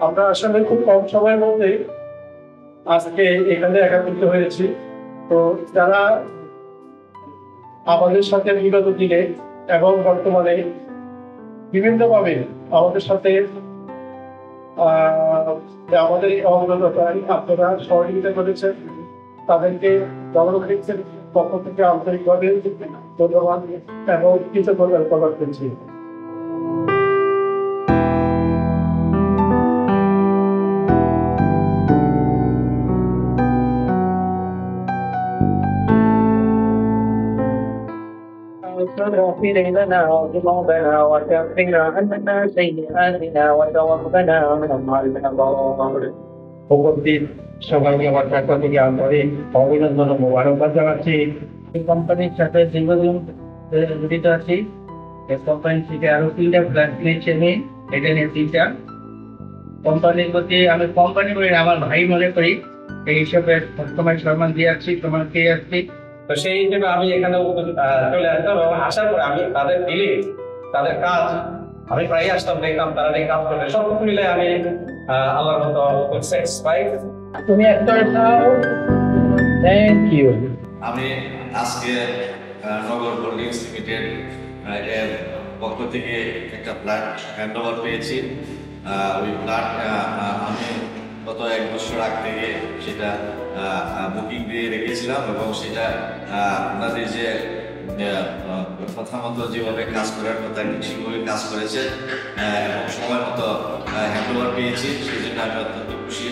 আমরা আসলে খুব কম সময়ের মধ্যে আজকে এখানে একত্রিত হয়েছি। তো যারা আমাদের সাথে বিগত দিনে এবং বর্তমানে বিভিন্নভাবে আমাদের সাথে আমাদের এই অগ্রগতায় আপনারা সহযোগিতা করেছেন, তাদেরকে জনগণের পক্ষ থেকে আন্তরিকভাবে ধন্যবাদ এবং কৃতজ্ঞতা প্রকাশ করছি। واغفر لنا ذنوبنا وكفر عنا سيئاتنا وتوفنا مع الأبرار উপস্থিত সবাইকে আমার পক্ষ থেকে আন্তরিক অভিনন্দন ও মোবারকবাদ জানাচ্ছি। এই কোম্পানির সাথে দীর্ঘদিন জড়িত আছি। এই কোম্পানি থেকে আরো 3টা ফ্ল্যাট নিয়েছি আমি, এটা নিয়ে 3টা। কোম্পানির প্রতি আমি কোম্পানি বলে আমার ভাই মনে করি, এই হিসাবে বর্তমানে সম্মান দিয়ে আসছি, সম্মান পেয়ে আসছি। তো সেই হিসেবে আমি এখানে চলে আসতাম এবং আসার পরে আমি তাদের ফিলিং, তাদের কাজ আমি প্রায় আসতাম, দেখতাম তারা এই কাজ করবে, সব কিছু মিলে আমি আল্লাহর মতো স্যাটিসফাইড। তুমি একটা থ্যাংক ইউ। আমি আজকে নগর হোল্ডিংস লিমিটেড এর পক্ষ থেকে একটা ফ্ল্যাট হ্যান্ডওভার পেয়েছি। ওই ফ্ল্যাট আমি গত 1 বছর আগ থেকে সেটা বুকিং দিয়ে রেখেছিলাম এবং সেটা আপনাদের যে কথা মতো যেভাবে কাজ করার কথা সেভাবে কাজ করেছে এবং সময় মতো হ্যান্ডওভার পেয়েছি, সেই জন্য আমি অত্যন্ত খুশি।